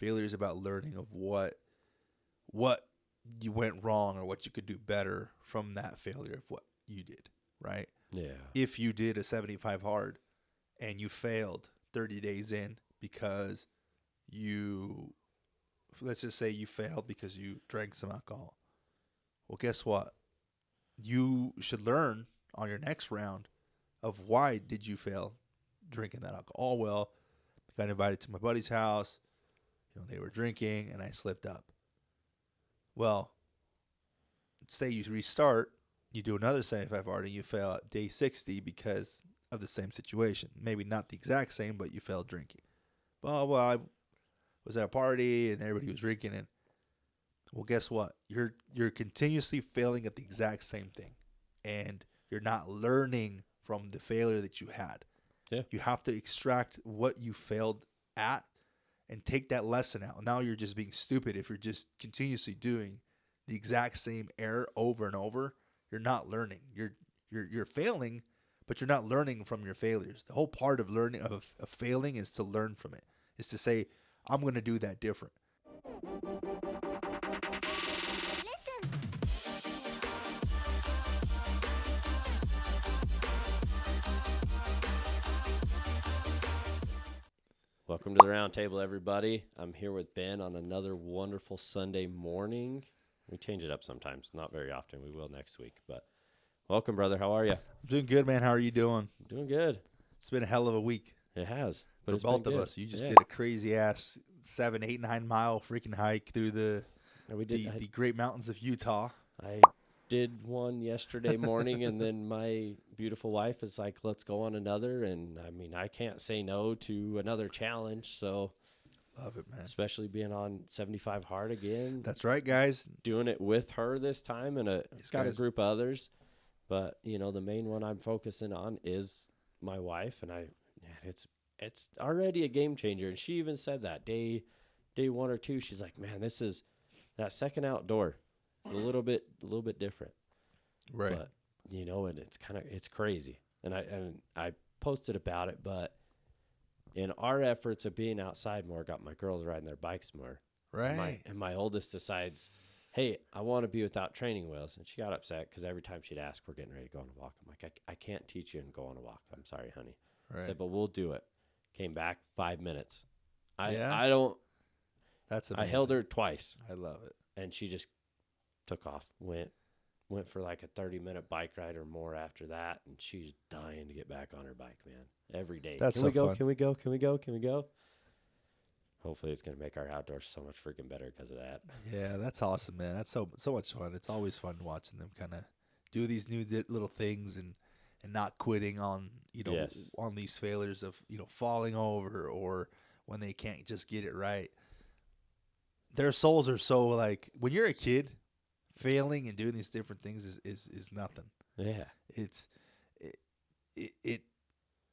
Failure is about learning of what you went wrong or what you could do better from that failure of what you did, right? Yeah. If you did a 75 hard and you failed 30 days in because let's just say you failed because you drank some alcohol. Well, guess what? You should learn on your next round of why did you fail drinking that alcohol. Well, I got invited to my buddy's house. They were drinking and I slipped up. Well, say you restart, you do another 75 hard and you fail at day 60 because of the same situation. Maybe not the exact same, but you failed drinking. Well, I was at a party and everybody was drinking, and well, guess what? You're continuously failing at the exact same thing, and you're not learning from the failure that you had. Yeah. You have to extract what you failed at and take that lesson out. Now you're just being stupid if you're just continuously doing the exact same error over and over. You're not learning. You're failing, but you're not learning from your failures. The whole part of learning of failing is to learn from it. Is to say, I'm going to do that different. Welcome to the round table, everybody. I'm here with Ben on another wonderful Sunday morning. We change it up sometimes, not very often. We will next week, but welcome, brother. How are you? I'm doing good, man. How are you doing? Doing good. It's been a hell of a week. It has. But for it's both been of good. us. You just did a crazy ass 7, 8, 9 mile freaking hike through the great mountains of Utah. I did one yesterday morning, and then my beautiful wife is like, let's go on another. And I mean, I can't say no to another challenge. So love it, man. Especially being on 75 hard again. That's right, guys. Doing it with her this time, and it's got a group of others. But, the main one I'm focusing on is my wife, and it's already a game changer. And she even said that day 1 or 2, she's like, man, this is that second outdoor. It's a little bit different. Right. But, and it's crazy. And I posted about it, but in our efforts of being outside more, got my girls riding their bikes more. Right. And my oldest decides, hey, I want to be without training wheels. And she got upset because every time she'd ask, we're getting ready to go on a walk. I'm like, I can't teach you and go on a walk. I'm sorry, honey. Right. I said, but we'll do it. Came back 5 minutes. I don't. That's amazing. I held her twice. I love it. And she just took off, went for like a 30-minute bike ride or more after that, and she's dying to get back on her bike, man. Every day. That's Can we go? fun. Can we go? Can we go? Can we go? Hopefully it's going to make our outdoors so much freaking better because of that. Yeah, that's awesome, man. That's so much fun. It's always fun watching them kind of do these new little things and not quitting on, Yes. on these failures of, falling over or when they can't just get it right. Their souls are so like, when you're a kid, failing and doing these different things is nothing. Yeah.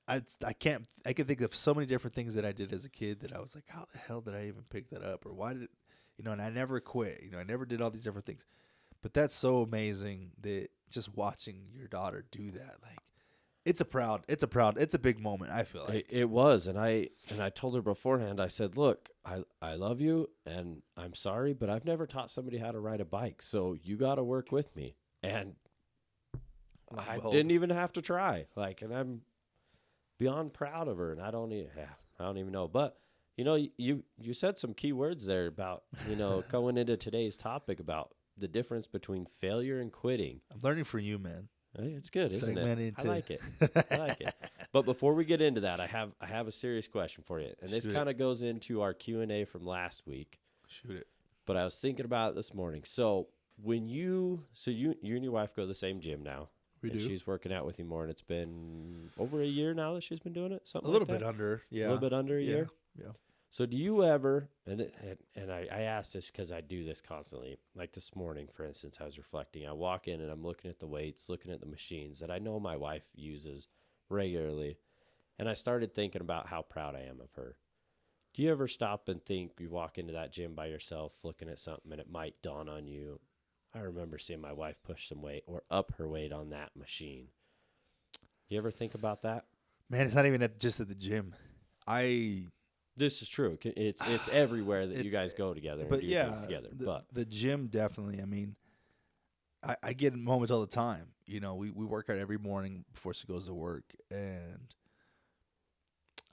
I can think of so many different things that I did as a kid that I was like, how the hell did I even pick that up? Or why did, and I never quit, I never did all these different things. But that's so amazing that just watching your daughter do that, like, it's a big moment, I feel like. It was, and I told her beforehand, I said, look, I love you, and I'm sorry, but I've never taught somebody how to ride a bike, so you got to work with me. And I didn't even have to try, and I'm beyond proud of her, and I don't even know. But, you said some key words there about, going into today's topic about the difference between failure and quitting. I'm learning from you, man. It's good, isn't it? I like it. I like it. But before we get into that, I have a serious question for you, and this kind of goes into our Q&A from last week. Shoot it. But I was thinking about it this morning. So when you and your wife go to the same gym now. We do. She's working out with you more, and it's been over a year now that she's been doing it. Something a little like bit that? under, yeah. A little bit under a year. Yeah. So do you ever, and I ask this because I do this constantly, like this morning, for instance, I was reflecting. I walk in and I'm looking at the weights, looking at the machines that I know my wife uses regularly, and I started thinking about how proud I am of her. Do you ever stop and think, you walk into that gym by yourself looking at something and it might dawn on you, I remember seeing my wife push some weight or up her weight on that machine. You ever think about that? Man, it's not even just at the gym. This is true. It's everywhere that you It's guys go together and but do yeah, things together. the, But the gym definitely. I mean, I get moments all the time. You know, we work out every morning before she goes to work, and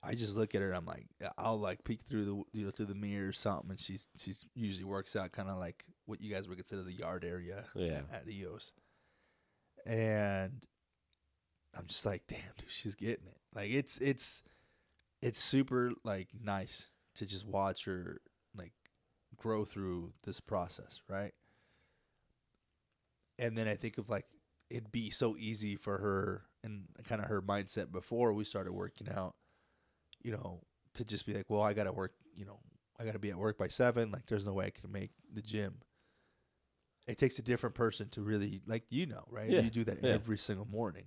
I just look at her. I'm like, I'll like peek through through the mirror or something, and she's usually works out kind of like what you guys would consider the yard area yeah, at EOS, and I'm just like, damn, dude, she's getting it. Like it's super like nice to just watch her like grow through this process, right? And then I think of like it'd be so easy for her and kind of her mindset before we started working out, you know, to just be like, well, I got to work, you know, I got to be at work by 7. Like, there's no way I can make the gym. It takes a different person to really, like, you know, right? Yeah. You do that Yeah. every single morning.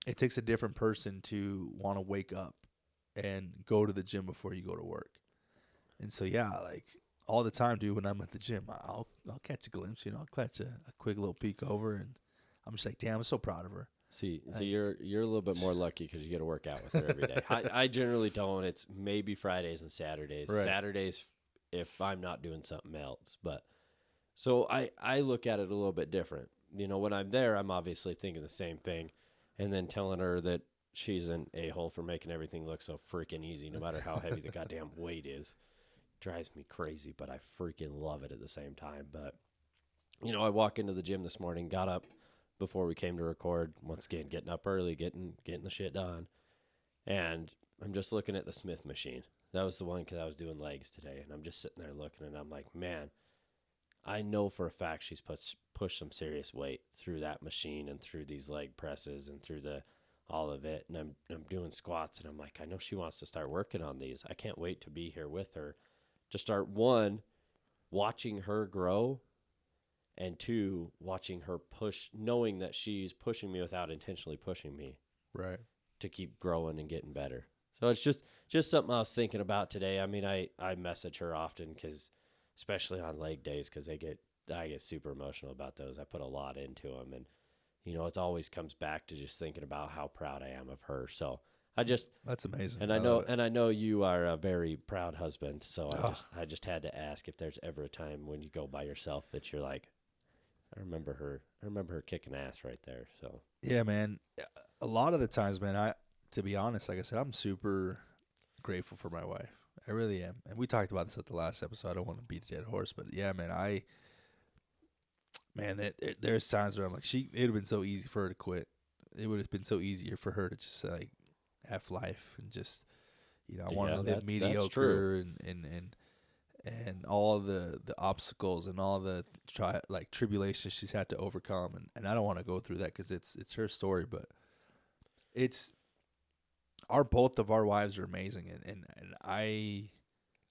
It takes a different person to want to wake up and go to the gym before you go to work. And so, yeah, like all the time, dude, when I'm at the gym, I'll catch a glimpse, you know, I'll catch a quick little peek over, and I'm just like, damn, I'm so proud of her. See, you're a little bit more lucky because you get to work out with her every day. I generally don't. It's maybe Fridays and Saturdays. Right. Saturdays if I'm not doing something else. But so I look at it a little bit different. You know, when I'm there, I'm obviously thinking the same thing, and then telling her that she's an a-hole for making everything look so freaking easy, no matter how heavy the goddamn weight is. Drives me crazy, but I freaking love it at the same time. But you know, I walk into the gym this morning, got up before we came to record. Once again, getting up early, getting the shit done. And I'm just looking at the Smith machine. That was the one because I was doing legs today. And I'm just sitting there looking, and I'm like, man, I know for a fact she's pushed some serious weight through that machine and through these leg presses and through all of it. And I'm doing squats, and I'm like, I know she wants to start working on these. I can't wait to be here with her to start, one, watching her grow, and 2, watching her push, knowing that she's pushing me without intentionally pushing me, Right. to keep growing and getting better. So it's just something I was thinking about today. I mean, I message her often because, especially on leg days, because I get super emotional about those. I put a lot into them, and you know, it always comes back to just thinking about how proud I am of her. So That's amazing. and I know you are a very proud husband. So I just had to ask if there's ever a time when you go by yourself that you're like, I remember her kicking ass right there. So Yeah, man. A lot of the times, man, to be honest, like I said, I'm super grateful for my wife. I really am. And we talked about this at the last episode. I don't want to beat a dead horse, but yeah, man, there's times where I'm like, it would have been so easy for her to quit. It would have been so easier for her to just like F life and just, you know, I want to live mediocre and all the obstacles and all the tribulations she's had to overcome, and I don't want to go through that because it's her story, but both of our wives are amazing, and I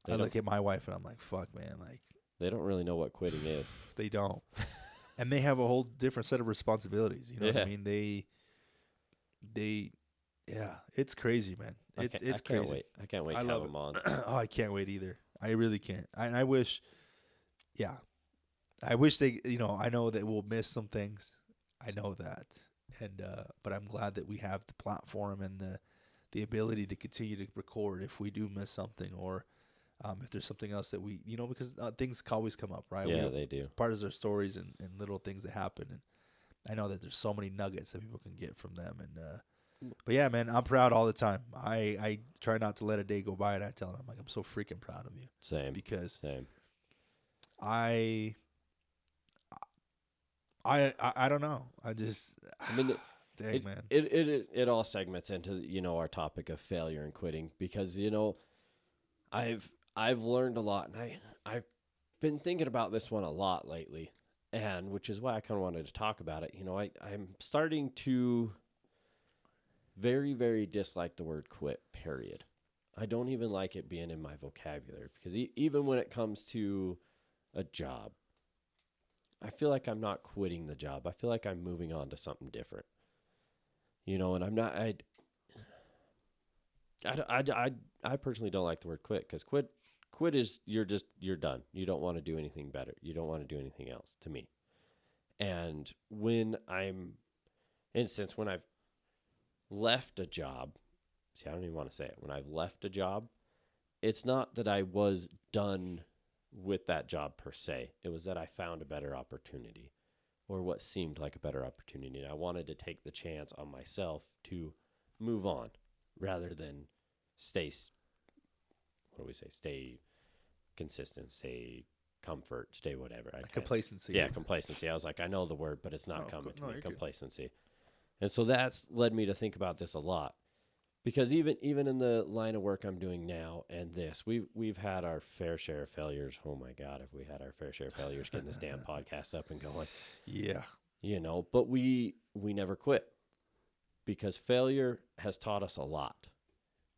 look at my wife and I'm like, fuck, man, like they don't really know what quitting is. They don't, and they have a whole different set of responsibilities. You know what I mean? Yeah, it's crazy, man. It's crazy. I can't wait to have them on. Oh, I can't wait either. I really can't. I wish, yeah, I wish they, you know, I know that we'll miss some things. I know that. And, but I'm glad that we have the platform and the ability to continue to record if we do miss something, or if there's something else that we, you know, because things always come up, right? Yeah, they do. It's part of their stories and little things that happen. And I know that there's so many nuggets that people can get from them. And, but yeah, man, I'm proud all the time. I try not to let a day go by, and I tell them, I'm like, I'm so freaking proud of you. Same. Because same. I don't know. I mean, dang, man. It all segments into, you know, our topic of failure and quitting, because, you know, I've learned a lot, and I've been thinking about this one a lot lately, and which is why I kind of wanted to talk about it. You know, I'm starting to very, very dislike the word quit, period. I don't even like it being in my vocabulary, because even when it comes to a job, I feel like I'm not quitting the job. I feel like I'm moving on to something different. You know, and I'm not, I personally don't like the word quit, because quit is you're done. You don't want to do anything better. You don't want to do anything else, to me. And when I've left a job, see, I don't even want to say it. When I've left a job, it's not that I was done with that job per se. It was that I found a better opportunity, or what seemed like a better opportunity. And I wanted to take the chance on myself to move on rather than stay, what do we say? Stay consistent, stay comfort, stay whatever. Complacency. Yeah, complacency. I was like, I know the word, but it's not coming to me. You're Complacency. Good. And so that's led me to think about this a lot. Because even in the line of work I'm doing now and this, we've had our fair share of failures. Oh my God, have we had our fair share of failures getting this damn podcast up and going? Yeah. But we never quit, because failure has taught us a lot.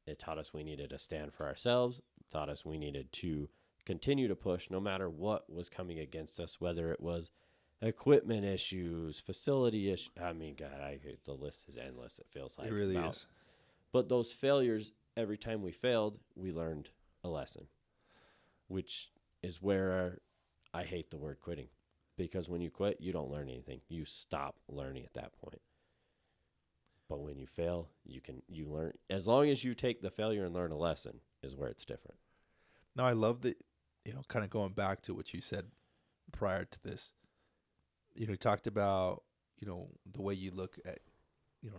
It taught us we needed to stand for ourselves. It taught us we needed to continue to push no matter what was coming against us, whether it was equipment issues, facility issues. I mean, God, the list is endless. It feels like it really is. But those failures, every time we failed, we learned a lesson, which is where I hate the word quitting. Because when you quit, you don't learn anything. You stop learning at that point. But when you fail, you learn. As long as you take the failure and learn a lesson is where it's different. No, I love that, kind of going back to what you said prior to this. You talked about, the way you look at,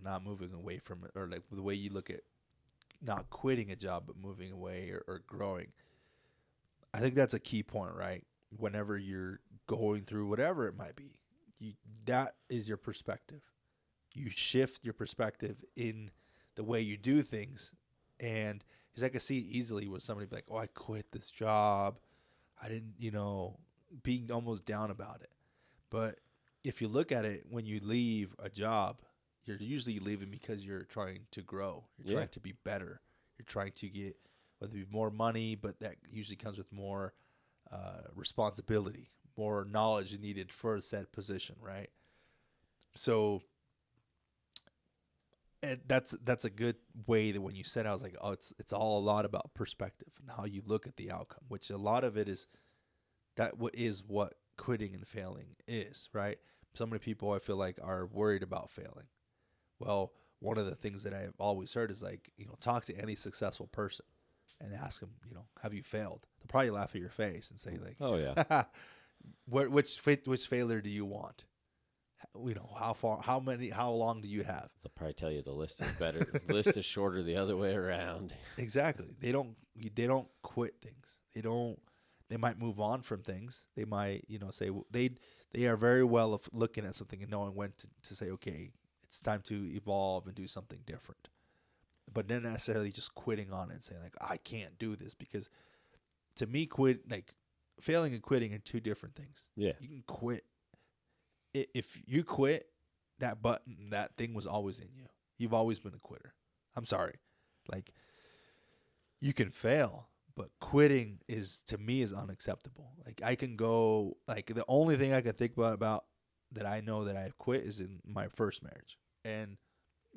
not moving away from it, or like the way you look at not quitting a job, but moving away or growing. I think that's a key point, right? Whenever you're going through whatever it might be, that is your perspective. You shift your perspective in the way you do things. And because I could see easily when somebody be like, oh, I quit this job. I didn't, being almost down about it. But if you look at it, when you leave a job, you're usually leaving because you're trying to grow. You're trying to be better. You're trying to get, whether it be more money, but that usually comes with more responsibility, more knowledge needed for said position, right? So that's a good way that when you said, I was like, oh, it's all a lot about perspective and how you look at the outcome, which a lot of it is what quitting and failing is, right? So many people I feel like are worried about failing. Well, one of the things that I've always heard is like, talk to any successful person and ask them, have you failed? They'll probably laugh at your face and say like, oh yeah, which failure do you want? How long do you have? They'll probably tell you the list is better. The list is shorter the other way around. Exactly. They don't quit things. They might move on from things. They might, say they are very well of looking at something and knowing when to say, okay, it's time to evolve and do something different. But not necessarily just quitting on it and saying like, I can't do this, because to me, failing and quitting are two different things. Yeah. You can quit. If you quit, that thing was always in you. You've always been a quitter. I'm sorry. Like, you can fail, but quitting to me is unacceptable. Like, I can go, like, the only thing I can think about that I know that I've quit is in my first marriage. And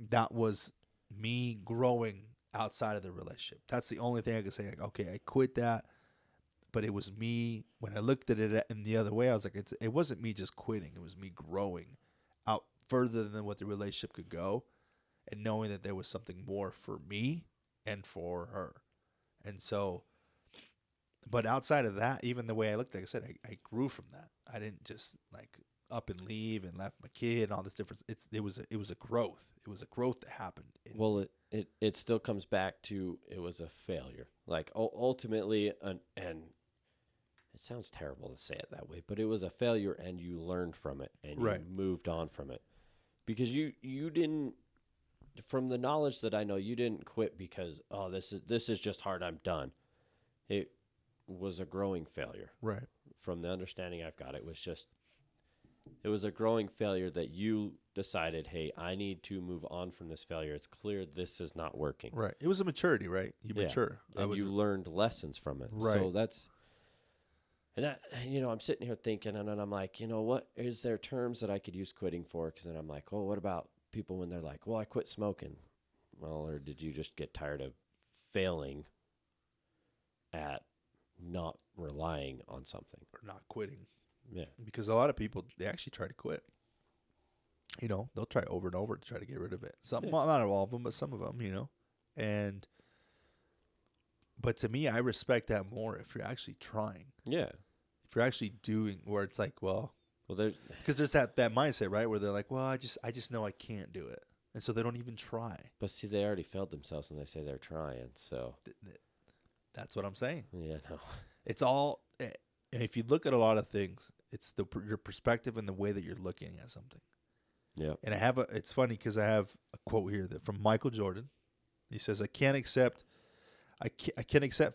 that was me growing outside of the relationship. That's the only thing I could say, like, okay, I quit that. But it was me, when I looked at it in the other way, I was like, it wasn't me just quitting. It was me growing out further than what the relationship could go, and knowing that there was something more for me and for her. And so, but outside of that, even the way I looked, like I said, I grew from that. I didn't just like up and leave and left my kid and all this difference. It was a growth. It was a growth that happened. Well, it still comes back to, it was a failure. Like ultimately, and it sounds terrible to say it that way, but it was a failure, and you learned from it, and you moved on from it. Because you didn't, from the knowledge that I know, you didn't quit because, oh, this is just hard, I'm done. It was a growing failure. Right. From the understanding I've got, it was a growing failure that you decided, hey, I need to move on from this failure. It's clear this is not working. Right. It was a maturity, right? You mature. And you learned lessons from it. Right. So that's... And that, I'm sitting here thinking, and then I'm like, what is there terms that I could use quitting for? Because then I'm like, oh, what about people when they're like, well, I quit smoking? Well, or did you just get tired of failing at not relying on something? Or not quitting. Yeah. Because a lot of people, they actually try to quit. They'll try over and over to try to get rid of it. Well, not all of them, but some of them, But to me, I respect that more if you're actually trying. Yeah. If you're actually doing, where it's like, well, there's because there's that mindset, right, where they're like, well, I just know I can't do it, and so they don't even try. But see, they already failed themselves when they say they're trying. So That's what I'm saying. yeah, no. It's all. If you look at a lot of things, it's your perspective and the way that you're looking at something. Yeah. And it's funny because I have a quote here that from Michael Jordan. He says, I can't accept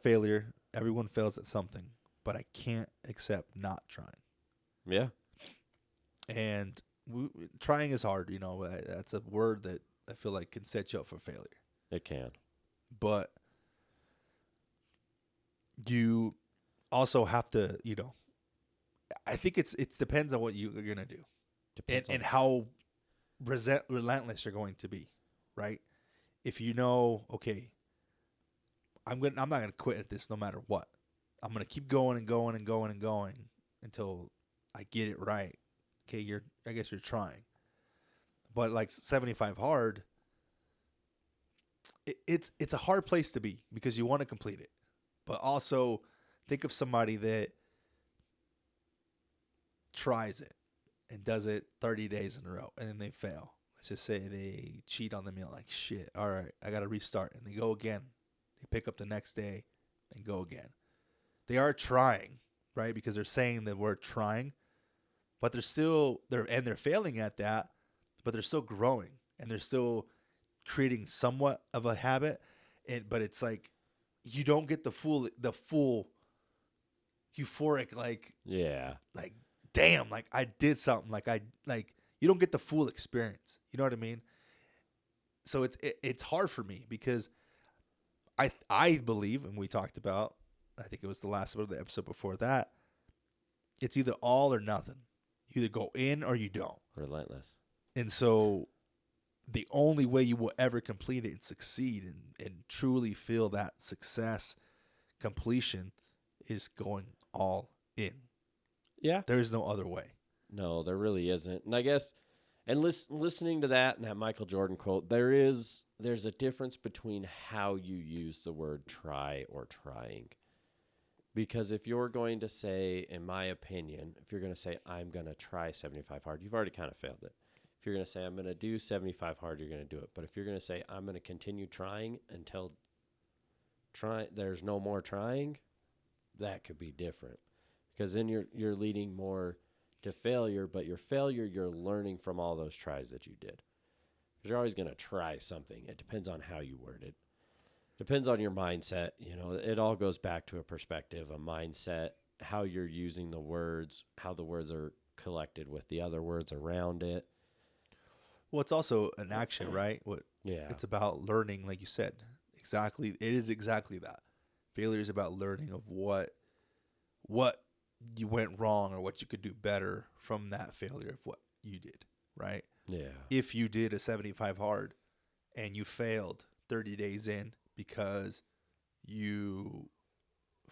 failure. Everyone fails at something, but I can't accept not trying. Yeah. And trying is hard. That's a word that I feel like can set you up for failure. It can. But you also have to, I think it depends on what you're going to do. And how relentless you're going to be, right? If you know, okay, I'm not going to quit at this no matter what. I'm going to keep going and going and going and going until I get it right. Okay, I guess you're trying. But like 75 hard, it's a hard place to be because you want to complete it. But also think of somebody that tries it and does it 30 days in a row and then they fail. Let's just say they cheat on the meal, like, shit, all right, I got to restart. And they go again. They pick up the next day and go again. They are trying, right? Because they're saying the word trying, but they're failing at that, but they're still growing and they're still creating somewhat of a habit. But it's like, you don't get the full euphoric, like, yeah, like, damn, like I did something, you don't get the full experience. You know what I mean? So it's hard for me because I believe, and we talked about, I think it was the last of the episode before that, it's either all or nothing. You either go in or you don't. Relentless. And so the only way you will ever complete it and succeed and truly feel that success completion is going all in. Yeah. There is no other way. No, there really isn't. And I guess, and listening to that and that Michael Jordan quote, there's a difference between how you use the word try or trying. Because if you're going to say, in my opinion, if you're going to say, I'm going to try 75 hard, you've already kind of failed it. If you're going to say, I'm going to do 75 hard, you're going to do it. But if you're going to say, I'm going to continue trying until there's no more trying, that could be different. Because then you're leading more to failure, but your failure, you're learning from all those tries that you did. Because you're always going to try something. It depends on how you word it. Depends on your mindset. It all goes back to a perspective, a mindset, how you're using the words, how the words are collected with the other words around it. Well, it's also an action, right? Yeah. It's about learning, like you said. Exactly. It is exactly that. Failure is about learning of what you went wrong or what you could do better from that failure of what you did, right? Yeah. If you did a 75 hard and you failed 30 days in because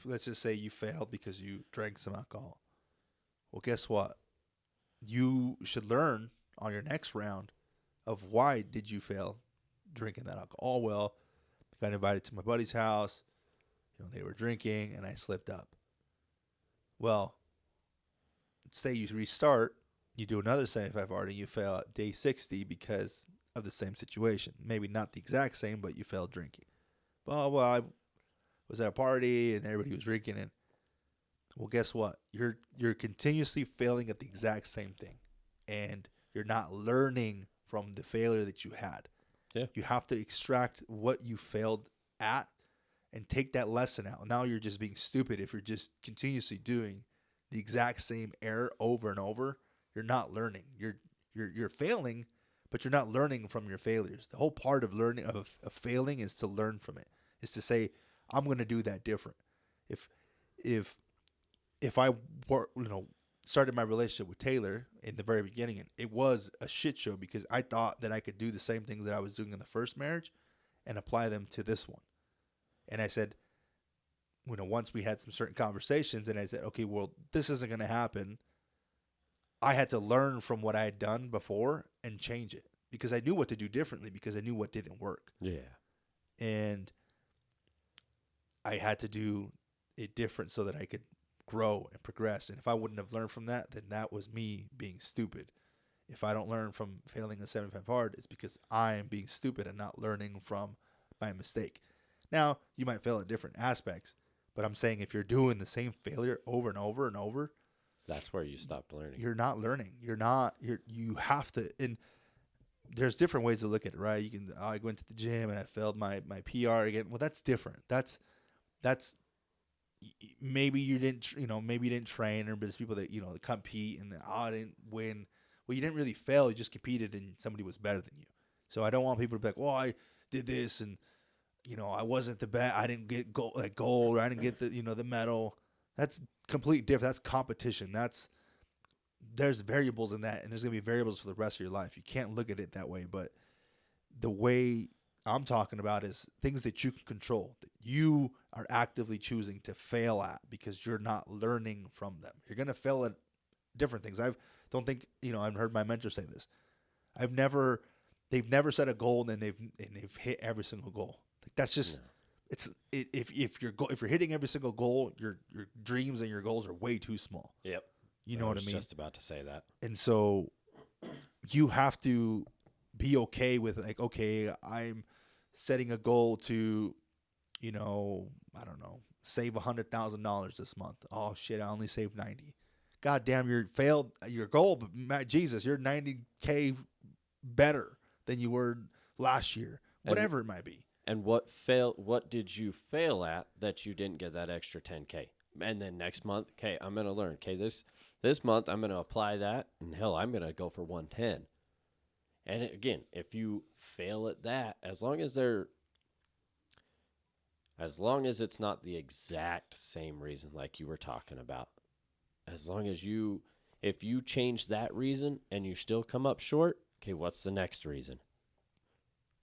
let's just say you failed because you drank some alcohol. Well, guess what? You should learn on your next round of why did you fail drinking that alcohol. Well, I got invited to my buddy's house. They were drinking and I slipped up. Well, say you restart, you do another 75 hard and you fail at day 60 because of the same situation. Maybe not the exact same, but you failed drinking. Well, I was at a party and everybody was drinking, and well, guess what? You're continuously failing at the exact same thing, and you're not learning from the failure that you had. Yeah. You have to extract what you failed at and take that lesson out. Now you're just being stupid if you're just continuously doing the exact same error over and over. You're not learning. You're failing, but you're not learning from your failures. The whole part of learning of failing is to learn from it. Is to say, I'm going to do that different. If I started my relationship with Taylor in the very beginning, and it was a shit show because I thought that I could do the same things that I was doing in the first marriage and apply them to this one. And I said, once we had some certain conversations, and I said, okay, well, this isn't going to happen. I had to learn from what I had done before and change it because I knew what to do differently because I knew what didn't work. Yeah. And I had to do it different so that I could grow and progress. And if I wouldn't have learned from that, then that was me being stupid. If I don't learn from failing a 75 hard, it's because I am being stupid and not learning from my mistake. Now, you might fail at different aspects, but I'm saying if you're doing the same failure over and over and over, That's where you stopped learning. you're not learning. You have to, and there's different ways to look at it, right? You can, I went to the gym and I failed my PR again. Well, that's different. That's maybe you didn't, maybe you didn't train, or there's people that, that compete and I didn't win. Well, you didn't really fail. You just competed and somebody was better than you. So I don't want people to be like, well, I did this and, I wasn't the best. I didn't get gold, or I didn't get the medal. That's complete different. That's competition. There's variables in that, and there's going to be variables for the rest of your life. You can't look at it that way. But the way I'm talking about is things that you can control, that you are actively choosing to fail at because you're not learning from them. You're going to fail at different things. I've heard my mentor say this. They've never set a goal and they've hit every single goal. Like that's just, if you're hitting every single goal, your dreams and your goals are way too small. Yep. You know what I mean? Just about to say that. And so you have to be okay with like, okay, I'm setting a goal to, I don't know, save $100,000 this month. Oh shit, I only saved 90. God damn, you failed your goal, but Jesus, you're 90K better than you were last year, whatever it might be. And what did you fail at that you didn't get that extra 10K? And then next month, okay, I'm going to learn. Okay, this month I'm going to apply that, and hell, I'm going to go for 110. And again, if you fail at that, as long as it's not the exact same reason like you were talking about, as long as if you change that reason and you still come up short, okay, what's the next reason?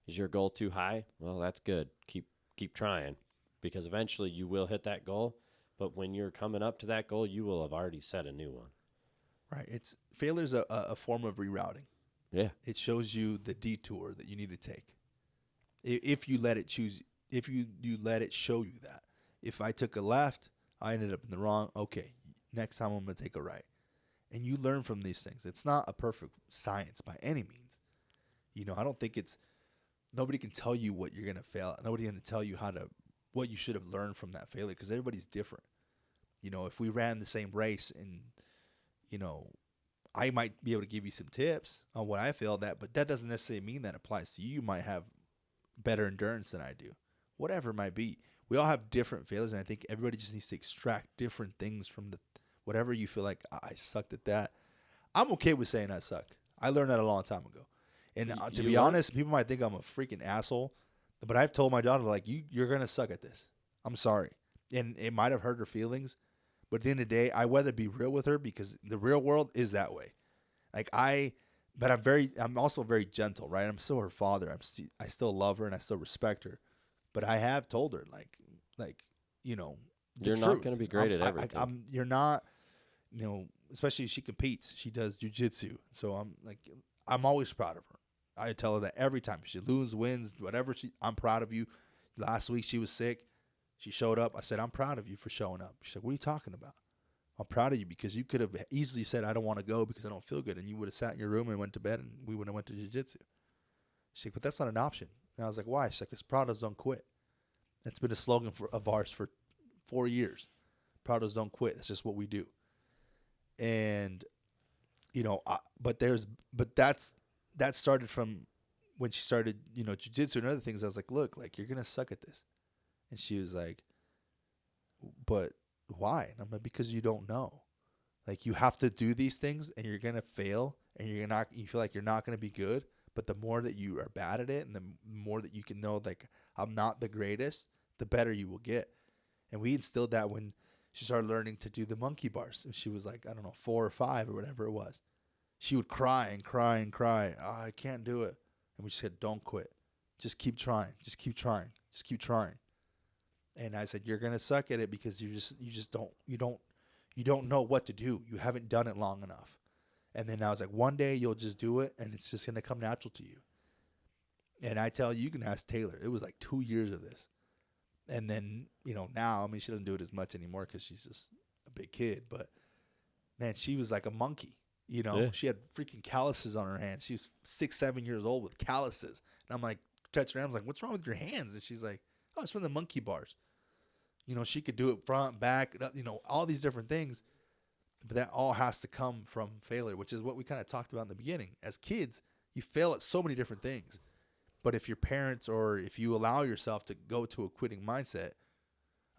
Is your goal too high? Well, that's good. Keep trying, because eventually you will hit that goal. But when you're coming up to that goal, you will have already set a new one. Right. Failure is a form of rerouting. Yeah. It shows you the detour that you need to take. If you let it you let it show you that. If I took a left, I ended up in the wrong. Okay, next time I'm going to take a right. And you learn from these things. It's not a perfect science by any means. I don't think nobody can tell you what you're going to fail at. Nobody's going to tell you what you should have learned from that failure, because everybody's different. If we ran the same race and, I might be able to give you some tips on what I failed at, but that doesn't necessarily mean that applies to you. You might have better endurance than I do, whatever it might be. We all have different failures, and I think everybody just needs to extract different things from whatever you feel like. I sucked at that. I'm okay with saying I suck. I learned that a long time ago. And to be honest, people might think I'm a freaking asshole, but I've told my daughter, like, you're going to suck at this. I'm sorry. And it might have hurt her feelings, but at the end of the day, I rather be real with her, because the real world is that way. Like but I'm also very gentle, right? I'm still her father. I still love her and I still respect her, but I have told her like, you're not going to be great at everything. You're not, especially if she competes. She does jujitsu. So I'm always proud of her. I tell her that every time. She loses, wins, whatever. I'm proud of you. Last week she was sick. She showed up. I said, I'm proud of you for showing up. She's like, what are you talking about? I'm proud of you because you could have easily said, I don't want to go because I don't feel good. And you would have sat in your room and went to bed, and we would have went to jiu-jitsu. She's like, but that's not an option. And I was like, why? She's like, because Prados don't quit. That's been a slogan of ours for 4 years. Prados don't quit. That's just what we do. And, that started from when she started, jiu-jitsu and other things. I was like, look, like, you're going to suck at this. And she was like, but why? And I'm like, because you don't know. Like, you have to do these things and you're going to fail and you feel like you're not going to be good. But the more that you are bad at it and the more that you can know, like, I'm not the greatest, the better you will get. And we instilled that when she started learning to do the monkey bars. And she was like, I don't know, 4 or 5 or whatever it was. She would cry and cry and cry. Oh, I can't do it. And we just said, don't quit. Just keep trying. Just keep trying. Just keep trying. And I said, you're going to suck at it because you don't know what to do. You haven't done it long enough. And then I was like, one day you'll just do it and it's just going to come natural to you. And I tell you, you can ask Taylor. It was like 2 years of this. And then, now, I mean, she doesn't do it as much anymore because she's just a big kid. But, man, she was like a monkey. Yeah. She had freaking calluses on her hands. She was 6, 7 years old with calluses. And I'm like, touching her hands, like, what's wrong with your hands? And she's like, oh, it's from the monkey bars. She could do it front, back, all these different things. But that all has to come from failure, which is what we kind of talked about in the beginning. As kids, you fail at so many different things. But if your parents or if you allow yourself to go to a quitting mindset,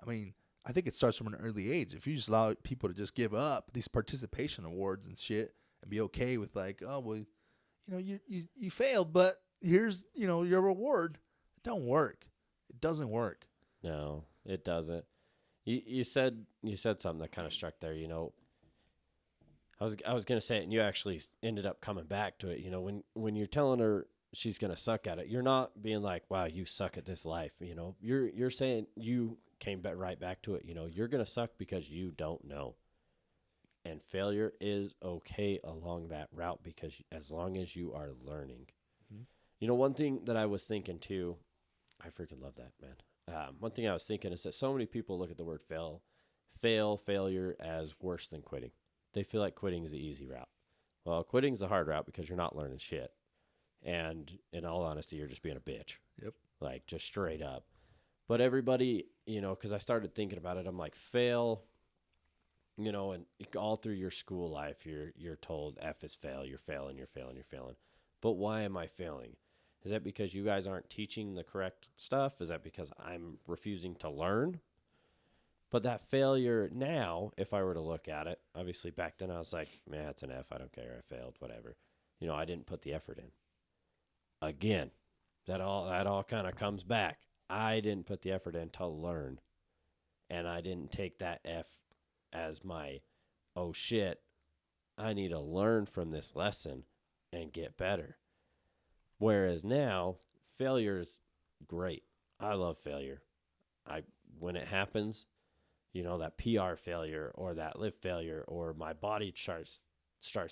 I mean, I think it starts from an early age. If you just allow people to just give up these participation awards and shit and be okay with like, oh, well, you failed, but here's, your reward. It don't work. It doesn't work. No, it doesn't. You said something that kind of struck there, I was going to say it, and you actually ended up coming back to it. When you're telling her she's going to suck at it, you're not being like, wow, you suck at this life. You're saying you came right back to it. You're going to suck because you don't know. And failure is okay along that route because as long as you are learning. Mm-hmm. One thing that I was thinking too, I freaking love that, man. One thing I was thinking is that so many people look at the word failure as worse than quitting. They feel like quitting is the easy route. Well, quitting is the hard route because you're not learning shit. And in all honesty, you're just being a bitch. Yep. Like, just straight up. But everybody, because I started thinking about it, I'm like, fail, and all through your school life, you're told F is fail. You're failing, you're failing, you're failing. But why am I failing? Is that because you guys aren't teaching the correct stuff? Is that because I'm refusing to learn? But that failure now, if I were to look at it, obviously back then I was like, man, it's an F. I don't care. I failed, whatever. I didn't put the effort in. Again, that all kind of comes back. I didn't put the effort in to learn. And I didn't take that F as my, oh shit, I need to learn from this lesson and get better. Whereas now, failure is great. I love failure. When it happens, that PR failure or that lift failure or my body starts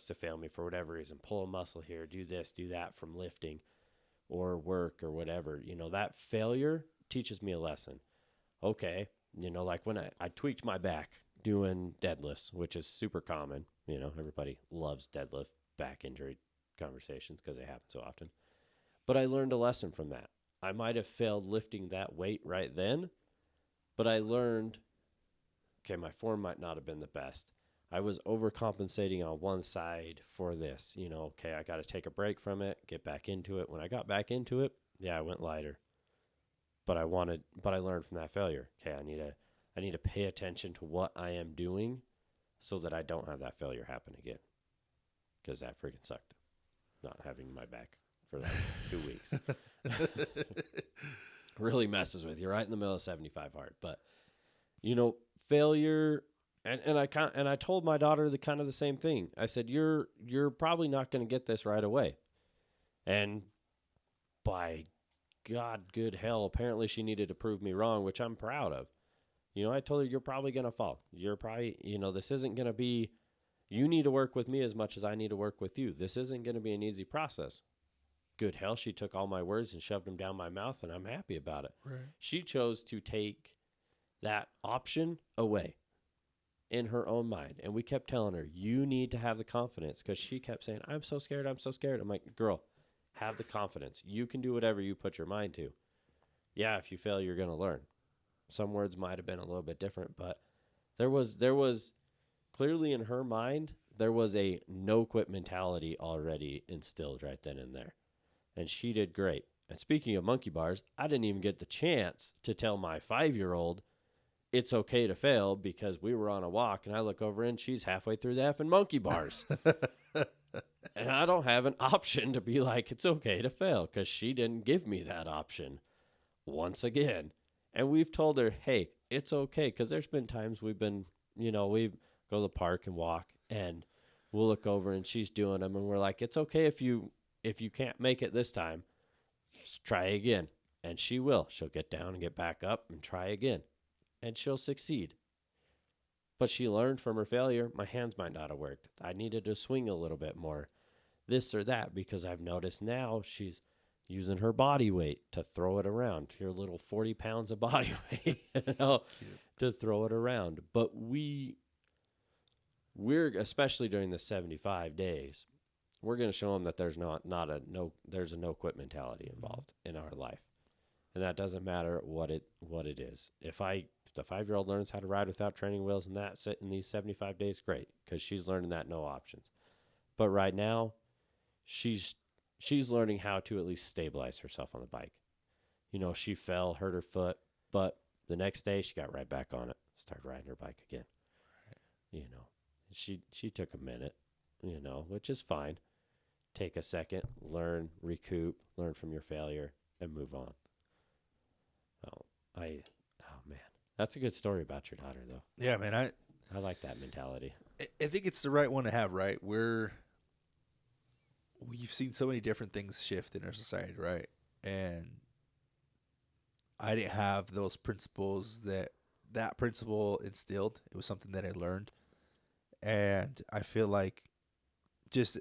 to fail me for whatever reason, pull a muscle here, do this, do that from lifting or work or whatever, that failure teaches me a lesson. Okay. Like when I tweaked my back doing deadlifts, which is super common, everybody loves deadlift back injury conversations because they happen so often. But I learned a lesson from that. I might have failed lifting that weight right then, but I learned, okay, my form might not have been the best. I was overcompensating on one side for this. Okay, I got to take a break from it, get back into it. When I got back into it, yeah, I went lighter. But I learned from that failure. Okay, I need to pay attention to what I am doing so that I don't have that failure happen again. Because that freaking sucked, not having my back for that 2 weeks. Really messes with you right in the middle of 75 hard. But, failure, and I told my daughter the same thing. I said, you're probably not going to get this right away. And by God, good hell, apparently she needed to prove me wrong, which I'm proud of. I told her, you're probably going to fall. You're probably, this isn't going to be, you need to work with me as much as I need to work with you. This isn't going to be an easy process. Good hell, she took all my words and shoved them down my mouth, and I'm happy about it. Right. She chose to take that option away in her own mind. And we kept telling her, you need to have the confidence, because she kept saying, I'm so scared, I'm so scared. I'm like, girl, have the confidence. You can do whatever you put your mind to. Yeah, if you fail, you're going to learn. Some words might have been a little bit different, but there was clearly in her mind, there was a no quit mentality already instilled right then and there. And she did great. And speaking of monkey bars, I didn't even get the chance to tell my 5-year-old it's okay to fail, because we were on a walk and I look over and she's halfway through the effing monkey bars. And I don't have an option to be like, it's okay to fail, because she didn't give me that option once again. And we've told her, hey, it's okay, because there's been times we've been, we go to the park and walk and we'll look over and she's doing them and we're like, it's okay if you can't make it this time, just try again. And she will. She'll get down and get back up and try again. And she'll succeed. But she learned from her failure. My hands might not have worked. I needed to swing a little bit more, this or that, because I've noticed now she's, using her body weight to throw it around. Your little 40 pounds of body weight, to throw it around. But we're, especially during the 75 days, we're going to show them that there's there's a no quit mentality involved in our life. And that doesn't matter what it is. If the 5-year-old learns how to ride without training wheels and that's it in these 75 days, great, because she's learning that no options. But right now, she's learning how to at least stabilize herself on the bike. She fell, hurt her foot, but the next day she got right back on it, started riding her bike again. Right. She took a minute, which is fine. Take a second, learn, recoup, learn from your failure, and move on. Oh man, that's a good story about your daughter, though. Yeah, man, I like that mentality. I think it's the right one to have, right? We've seen so many different things shift in our society, right? And I didn't have those principles that principle instilled. It was something that I learned. And I feel like just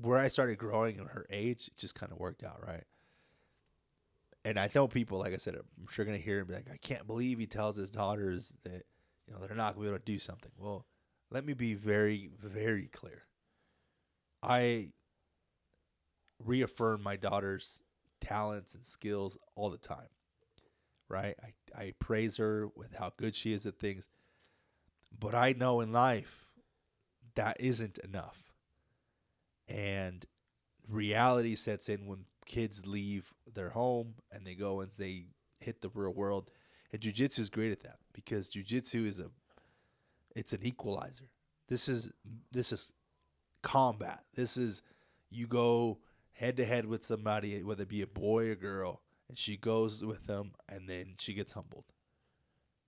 where I started growing in her age, it just kind of worked out, right? And I tell people, like I said, I'm sure going to hear him be like, I can't believe he tells his daughters that, they're not going to be able to do something. Well, let me be very, very clear. I reaffirm my daughter's talents and skills all the time, right? I praise her with how good she is at things. But I know in life that isn't enough. And reality sets in when kids leave their home and they go and they hit the real world. And jiu-jitsu is great at that because jiu-jitsu it's an equalizer. This is combat. This is you go head to head with somebody, whether it be a boy or girl, and she goes with them and then she gets humbled.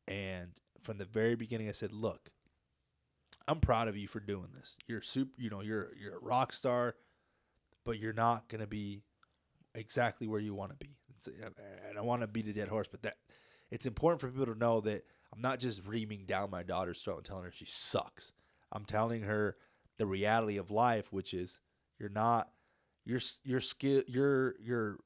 And from the very beginning I said, look, I'm proud of you for doing this. You're you're a rock star, but you're not going to be exactly where you want to be. And I want to beat a dead horse, but that it's important for people to know that I'm not just reaming down my daughter's throat and telling her she sucks. I'm telling her the reality of life, which is your skill, your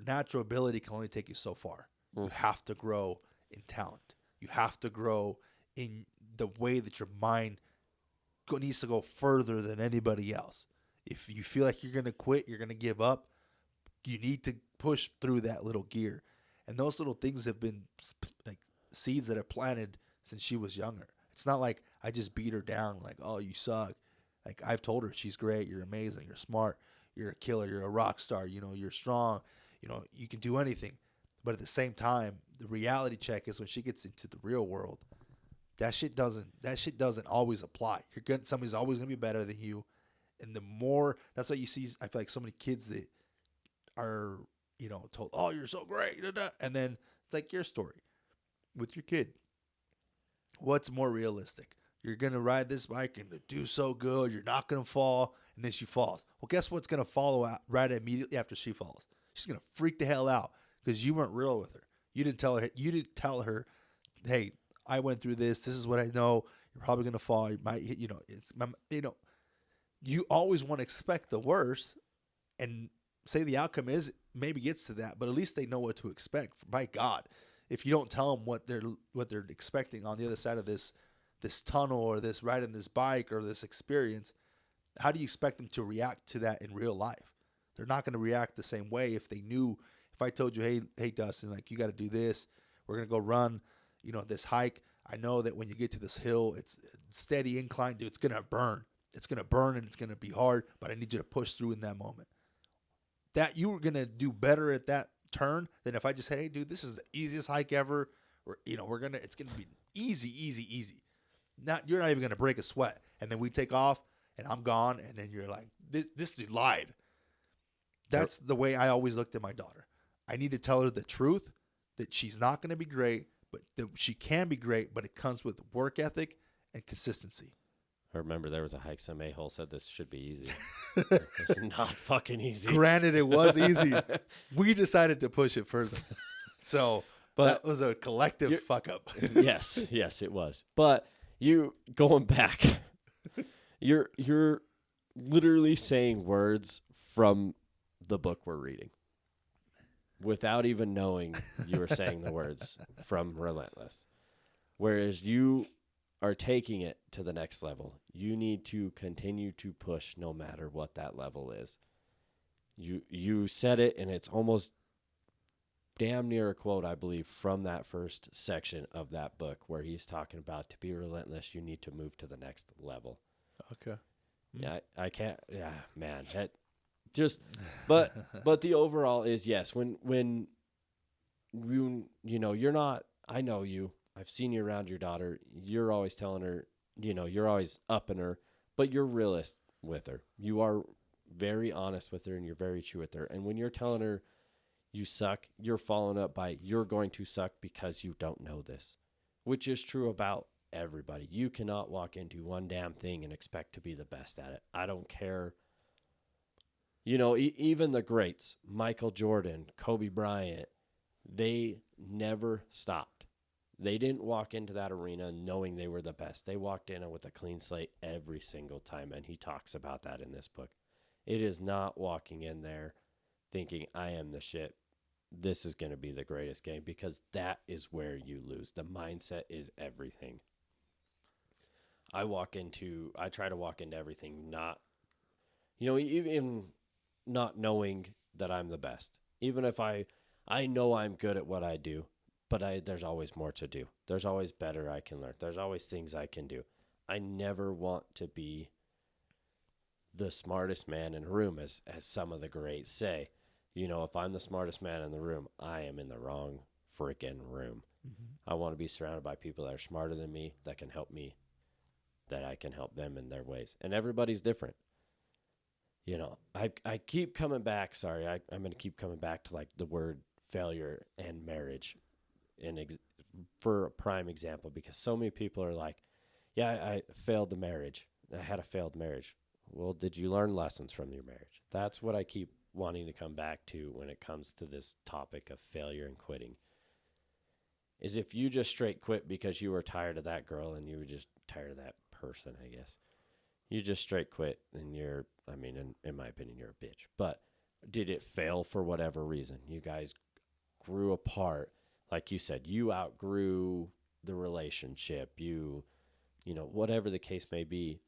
natural ability can only take you so far. You have to grow in talent. You have to grow in the way that your mind needs to go further than anybody else. If you feel like you're going to quit, you're going to give up, you need to push through that little gear. And those little things have been like seeds that are planted since she was younger. It's not like I just beat her down like, oh, you suck. Like I've told her she's great, you're amazing, you're smart, you're a killer, you're a rock star, you're strong, you can do anything. But at the same time, the reality check is when she gets into the real world, that shit doesn't always apply. Somebody's always gonna be better than you. And the more, that's why you see, I feel like so many kids that are, told, oh, you're so great. And then it's like your story with your kid. What's more realistic? You're going to ride this bike and do so good. You're not going to fall. And then she falls. Well, guess what's going to follow out right immediately after she falls? She's going to freak the hell out because you weren't real with her. You didn't tell her, hey, I went through this. This is what I know. You're probably going to fall. You might hit, you always want to expect the worst and say the outcome is maybe gets to that, but at least they know what to expect. By God, if you don't tell them what they're expecting on the other side of this tunnel or this riding this bike or this experience, how do you expect them to react to that in real life? They're not going to react the same way if they knew. If I told you, hey, Dustin, like you got to do this. We're going to go run, this hike. I know that when you get to this hill, it's steady incline, dude. It's going to burn. It's going to burn and it's going to be hard, but I need you to push through in that moment. That you were going to do better at that turn than if I just said, hey, dude, this is the easiest hike ever. Or, it's going to be easy. You're not even going to break a sweat. And then we take off and I'm gone. And then you're like, this dude lied. That's the way I always looked at my daughter. I need to tell her the truth that she's not going to be great, but that she can be great, but it comes with work ethic and consistency. I remember there was a hike some a-hole said this should be easy. It's not fucking easy. Granted, it was easy. We decided to push it further. So that was a collective fuck up. Yes, it was. But you going back, you're literally saying words from the book we're reading. without even knowing you were saying the words from Relentless. Whereas you are taking it to the next level. You need to continue to push no matter what that level is. You said it, and it's almost damn near a quote, I believe, from that first section of that book where he's talking about to be relentless, you need to move to the next level. Okay. Yeah, I can't. Yeah, man, that just. But the overall is yes. When you know you're not. I know you. I've seen you around your daughter. You're always telling her. You're always upping her, but you're realist with her. You are very honest with her, and you're very true with her. And when you're telling her you suck, you're following up by you're going to suck because you don't know this, which is true about everybody. You cannot walk into one damn thing and expect to be the best at it. I don't care. Even the greats, Michael Jordan, Kobe Bryant, they never stopped. They didn't walk into that arena knowing they were the best. They walked in with a clean slate every single time, and he talks about that in this book. It is not walking in there thinking, I am the shit. This is going to be the greatest game, because that is where you lose. The mindset is everything. I try to walk into everything even not knowing that I'm the best. Even if I know I'm good at what I do, but there's always more to do. There's always better I can learn. There's always things I can do. I never want to be the smartest man in a room, as some of the greats say. If I'm the smartest man in the room, I am in the wrong freaking room. Mm-hmm. I want to be surrounded by people that are smarter than me, that can help me, that I can help them in their ways. And everybody's different. I keep coming back. Sorry, I'm going to keep coming back to like the word failure and marriage for a prime example, because so many people are like, yeah, I failed the marriage. I had a failed marriage. Well, did you learn lessons from your marriage? That's what I keep wanting to come back to when it comes to this topic of failure and quitting. Is if you just straight quit because you were tired of that girl and you were just tired of that person, I guess. You just straight quit and in my opinion, you're a bitch. But did it fail for whatever reason? You guys grew apart. Like you said, you outgrew the relationship. Whatever the case may be,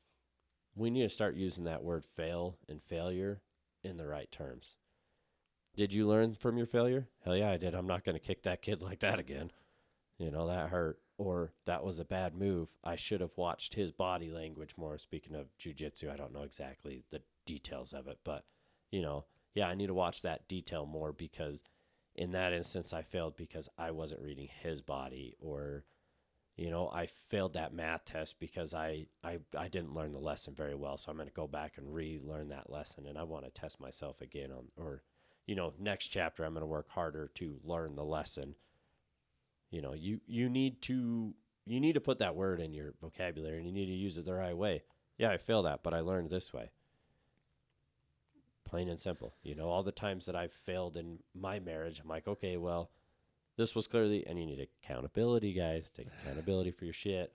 we need to start using that word fail and failure in the right terms. Did you learn from your failure? Hell yeah, I did. I'm not going to kick that kid like that again. That hurt. Or that was a bad move. I should have watched his body language more. Speaking of jiu-jitsu, I don't know exactly the details of it, but, I need to watch that detail more, because in that instance, I failed because I wasn't reading his body, or, I failed that math test because I didn't learn the lesson very well. So I'm going to go back and relearn that lesson, and I want to test myself again next chapter, I'm going to work harder to learn the lesson. You need to put that word in your vocabulary, and you need to use it the right way. Yeah, I failed that, but I learned this way. Plain and simple. All the times that I've failed in my marriage, I'm like, okay, well, this was clearly, and you need accountability, guys. Take accountability for your shit.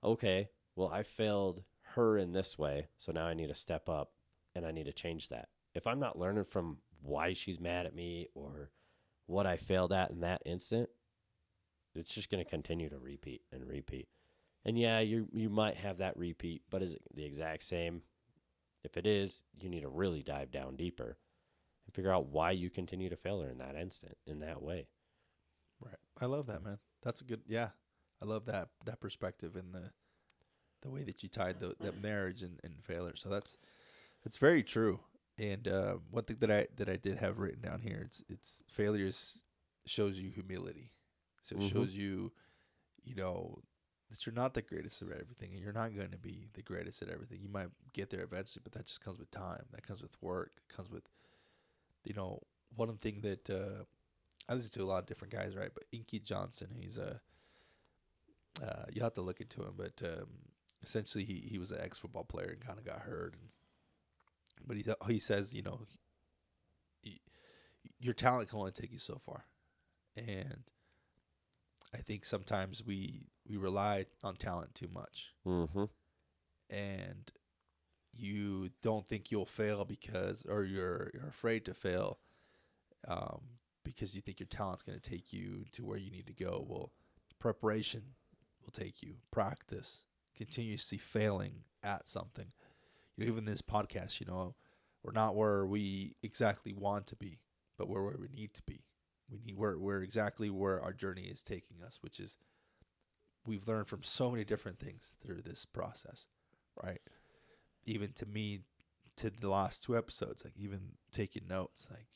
Okay, well, I failed her in this way, so now I need to step up, and I need to change that. If I'm not learning from why she's mad at me or what I failed at in that instant, it's just going to continue to repeat and repeat. And yeah, you might have that repeat, but is it the exact same? If it is, you need to really dive down deeper and figure out why you continue to fail her in that instant, in that way. Right. I love that, man. That's a good, yeah. I love that perspective and the way that you tied that marriage and failure. So that's very true. And one thing that I did have written down here, it's failures shows you humility. So it shows you, that you're not the greatest at everything, and you're not going to be the greatest at everything. You might get there eventually, but that just comes with time. That comes with work. It comes with, one thing that I listen to a lot of different guys, right? But Inky Johnson, he's you have to look into him, but essentially he was an ex-football player and kind of got hurt. But he says, your talent can only take you so far, and I think sometimes we rely on talent too much. Mm-hmm. And you don't think you'll fail or you're afraid to fail because you think your talent's going to take you to where you need to go. Well, preparation will take you. Practice, continuously failing at something. Even this podcast, we're not where we exactly want to be, but we're where we need to be. We're exactly where our journey is taking us, which is we've learned from so many different things through this process, right? Even to me, to the last 2 episodes, like even taking notes, like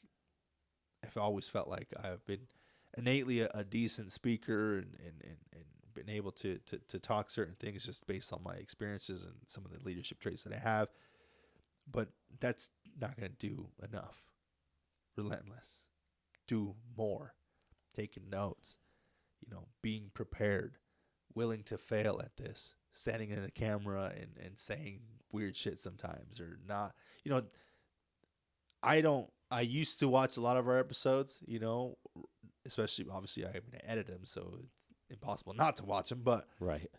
I've always felt like I've been innately a decent speaker and been able to talk certain things just based on my experiences and some of the leadership traits that I have. But that's not going to do enough. Relentless. Do more. Taking notes. Being prepared. Willing to fail at this. Standing in the camera and saying weird shit sometimes or not. I used to watch a lot of our episodes, especially obviously I edit them, so it's impossible not to watch them, but Right.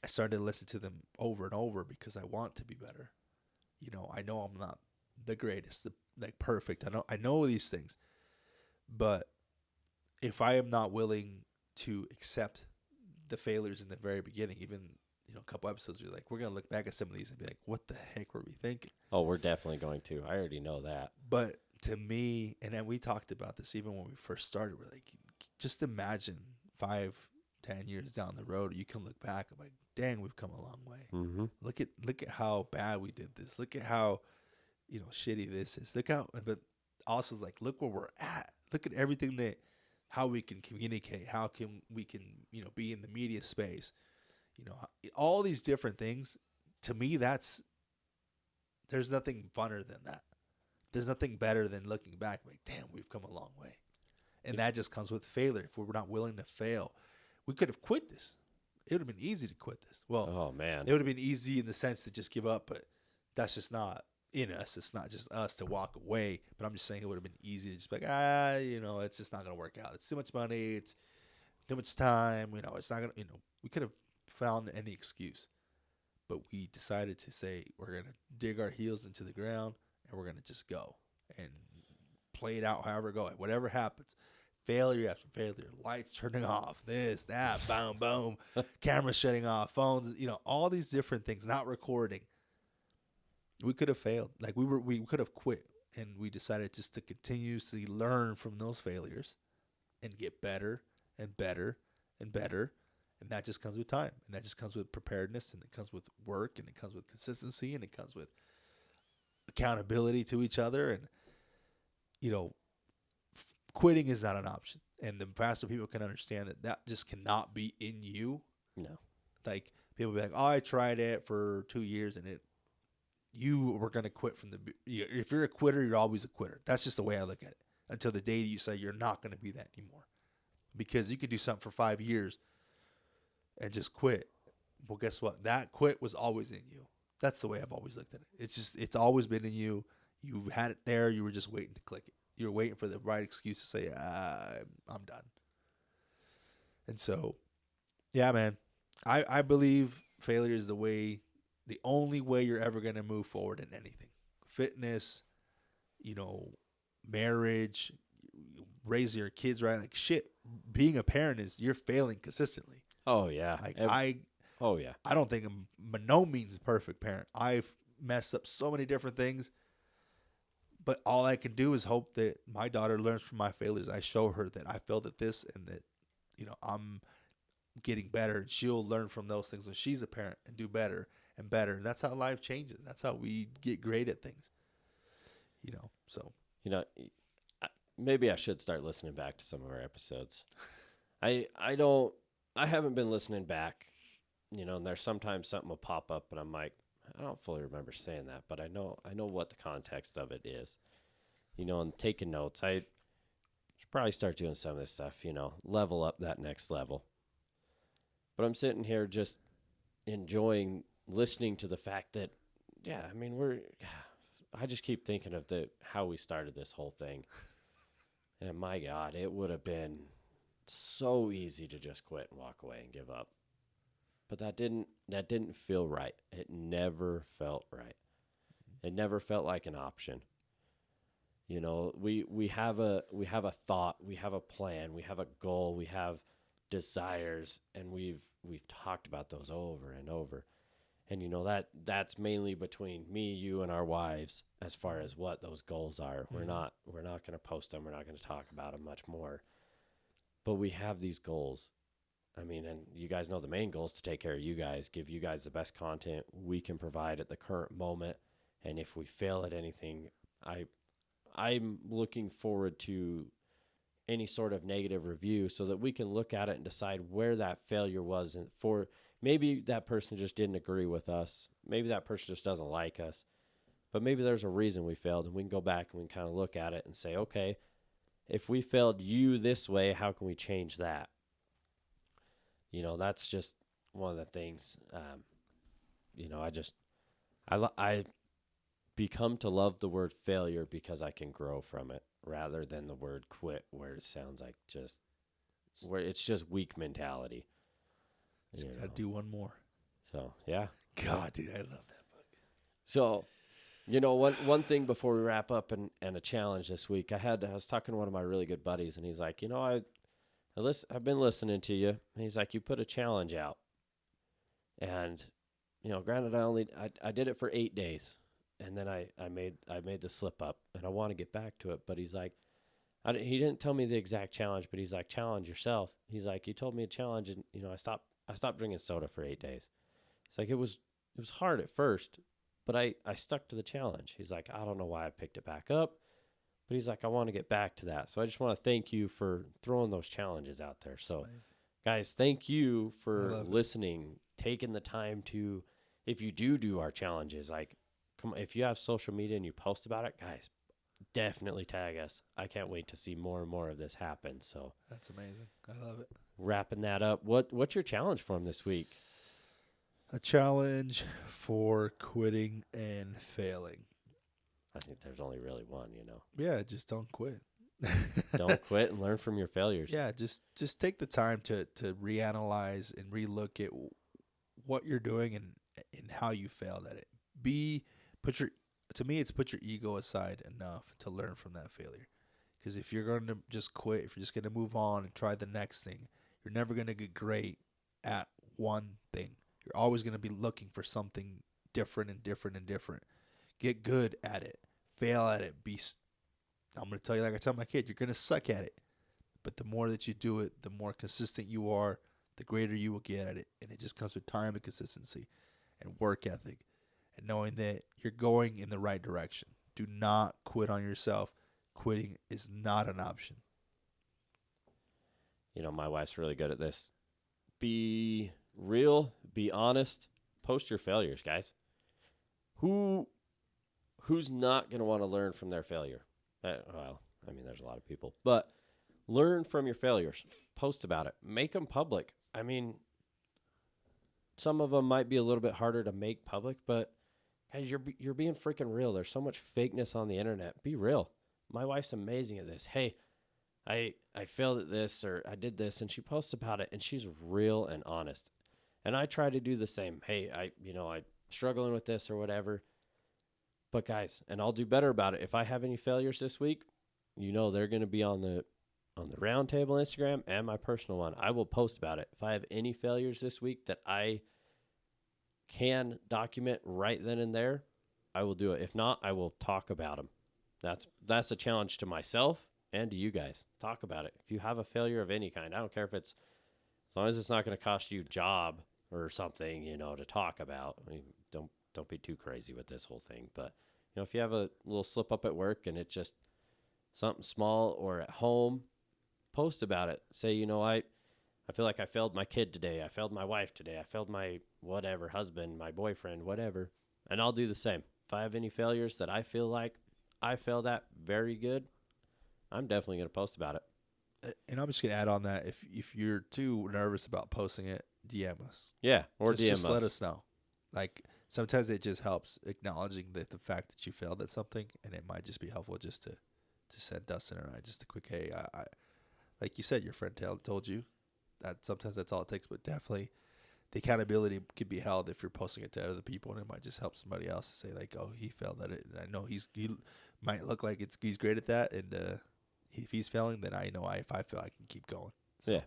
I started to listen to them over and over because I want to be better. I know I'm not the greatest, like perfect. I know these things, but if I am not willing to accept the failures in the very beginning, even a couple episodes, you're like, we're gonna look back at some of these and be like, what the heck were we thinking? Oh, we're definitely going to. I already know that. But to me, and then we talked about this even when we first started, we're like, just imagine 5, 10 years down the road, you can look back and like, dang, we've come a long way. Mm-hmm. Look at how bad we did this. Look at how, shitty this is. But also like, look where we're at. Look at everything how we can communicate. How can we can, be in the media space, all these different things. To me, there's nothing funner than that. There's nothing better than looking back like, damn, we've come a long way. And that just comes with failure. If we were not willing to fail, we could have quit this. It would have been easy to quit this. Well, oh man, it would have been easy in the sense to just give up, but that's just not in us. It's not just us to walk away. But I'm just saying it would have been easy to just be like, it's just not going to work out. It's too much money. It's too much time. It's not going to, we could have found any excuse. But we decided to say we're going to dig our heels into the ground and we're going to just go and play it out however it goes. Whatever happens, failure after failure, lights turning off, this, that, boom, boom, camera shutting off, phones, all these different things, not recording. We could have failed. Like we could have quit, and we decided just to continuously learn from those failures and get better and better and better. And that just comes with time, and that just comes with preparedness, and it comes with work, and it comes with consistency, and it comes with accountability to each other. And, quitting is not an option. And the faster people can understand that just cannot be in you. no. Like, people be like, oh, I tried it for 2 years, and you were going to quit from if you're a quitter, you're always a quitter. That's just the way I look at it. Until the day you say you're not going to be that anymore. Because you could do something for 5 years and just quit. Well, guess what? That quit was always in you. That's the way I've always looked at it. It's always been in you. You had it there. You were just waiting to click it. You were waiting for the right excuse to say, I'm done. And so, yeah, man, I believe failure is the only way you're ever going to move forward in anything. Fitness, marriage, raising your kids right. Like, shit, being a parent you're failing consistently. Oh yeah. Oh yeah. I don't think I'm by no means a perfect parent. I've messed up so many different things, but all I can do is hope that my daughter learns from my failures. I show her that I failed at this and that, I'm getting better, and she'll learn from those things when she's a parent and do better and better. And that's how life changes. That's how we get great at things, so. Maybe I should start listening back to some of our episodes. I haven't been listening back, and there's sometimes something will pop up and I'm like, I don't fully remember saying that, but I know what the context of it is, and taking notes. I should probably start doing some of this stuff, level up that next level. But I'm sitting here just enjoying listening to the fact that, yeah, I mean, I just keep thinking of how we started this whole thing. And my God, it would have been so easy to just quit and walk away and give up. But that didn't feel right. It never felt right. It never felt like an option. You know, we have a thought, we have a plan, we have a goal, we have desires, and we've talked about those over and over. And you know that's mainly between me, you, and our wives as far as what those goals are. We're not going to post them. We're not going to talk about them much more. But we have these goals. I mean, and you guys know the main goal is to take care of you guys, give you guys the best content we can provide at the current moment. And if we fail at anything, I'm looking forward to any sort of negative review so that we can look at it and decide where that failure was. And for maybe that person just didn't agree with us. Maybe that person just doesn't like us. But maybe there's a reason we failed, and we can go back and we can kind of look at it and say, okay, if we failed you this way, how can we change that? You know, that's just one of the things. You know, I become to love the word failure because I can grow from it rather than the word quit, where it sounds like where it's just weak mentality. Just gotta do one more. So yeah. God, dude, I love that book. So, you know, one thing before we wrap up and a challenge this week, I was talking to one of my really good buddies, and he's like, you know, I've been listening to you. And he's like, you put a challenge out, and you know, granted, I did it for 8 days, and then I made the slip up, and I want to get back to it. But he's like, he didn't tell me the exact challenge, but he's like, challenge yourself. He's like, you told me a challenge, and you know, I stopped drinking soda for 8 days. It's like it was hard at first, but I stuck to the challenge. He's like, I don't know why I picked it back up, but he's like, I want to get back to that. So I just want to thank you for throwing those challenges out there. So, guys, thank you for listening, taking the time to, if you do our challenges, like, come, if you have social media and you post about it, guys, definitely tag us. I can't wait to see more and more of this happen. So that's amazing. I love it. Wrapping that up, what's your challenge for him this week? A challenge for quitting and failing. I think there's only really one, you know. Yeah, just don't quit. Don't quit and learn from your failures. Yeah, just take the time to reanalyze and relook at what you're doing and how you failed at it. To me, it's put your ego aside enough to learn from that failure. Because if you're going to just quit, if you're just going to move on and try the next thing, you're never going to get great at one thing. You're always going to be looking for something different and different and different. Get good at it. Fail at it. I'm going to tell you, like I tell my kid, you're going to suck at it. But the more that you do it, the more consistent you are, the greater you will get at it. And it just comes with time and consistency and work ethic and knowing that you're going in the right direction. Do not quit on yourself. Quitting is not an option. You know, my wife's really good at this. Be real, be honest, post your failures, guys. Who's not going to want to learn from their failure? Well, I mean, there's a lot of people, but learn from your failures. Post about it. Make them public. I mean, some of them might be a little bit harder to make public, but guys, you're being freaking real. There's so much fakeness on the internet. Be real. My wife's amazing at this. Hey, I failed at this, or I did this, and she posts about it, and she's real and honest. And I try to do the same. Hey, I'm struggling with this or whatever. But guys, and I'll do better about it. If I have any failures this week, you know they're going to be on the Roundtable Instagram and my personal one. I will post about it. If I have any failures this week that I can document right then and there, I will do it. If not, I will talk about them. That's a challenge to myself and to you guys. Talk about it. If you have a failure of any kind, I don't care if it's, as long as it's not going to cost you a job or something, you know, to talk about. I mean, don't be too crazy with this whole thing. But, you know, if you have a little slip up at work and it's just something small, or at home, post about it. Say, you know, I feel like I failed my kid today. I failed my wife today. I failed my whatever, husband, my boyfriend, whatever. And I'll do the same. If I have any failures that I feel like I failed at very good, I'm definitely going to post about it. And I'm just going to add on that. If you're too nervous about posting it, DM us. Yeah, or DM us. Just let us know. Like, sometimes it just helps acknowledging the fact that you failed at something, and it might just be helpful just to send Dustin and I just a quick, hey, I like you said, your friend told you that sometimes that's all it takes, but definitely the accountability could be held if you're posting it to other people, and it might just help somebody else to say like, oh, he failed at it. And I know he might look like he's great at that, and if he's failing, then I know if I fail, I can keep going. So,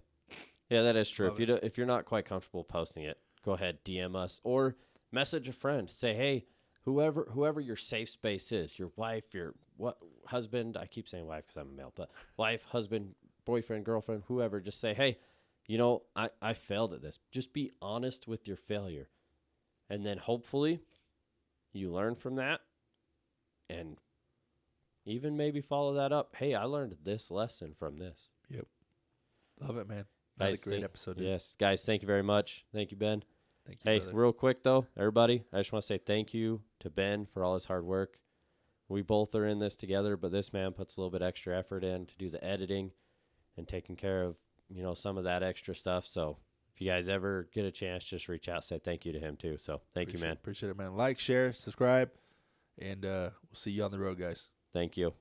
yeah, that is true. Love If you're not quite comfortable posting it, go ahead, DM us or message a friend. Say, hey, whoever your safe space is, your wife, your husband. I keep saying wife because I'm a male, but wife, husband, boyfriend, girlfriend, whoever. Just say, hey, I failed at this. Just be honest with your failure, and then hopefully you learn from that, and even maybe follow that up. Hey, I learned this lesson from this. Yep. Love it, man. Another Guys, great episode. Dude. Yes, guys, thank you very much. Thank you, Ben. Thank you, Hey, brother. real quick, though, everybody, I just want to say thank you to Ben for all his hard work. We both are in this together, but this man puts a little bit extra effort in to do the editing and taking care of, some of that extra stuff. So if you guys ever get a chance, just reach out, say thank you to him, too. So thank you, man. Appreciate it, man. Like, share, subscribe, and we'll see you on the road, guys. Thank you.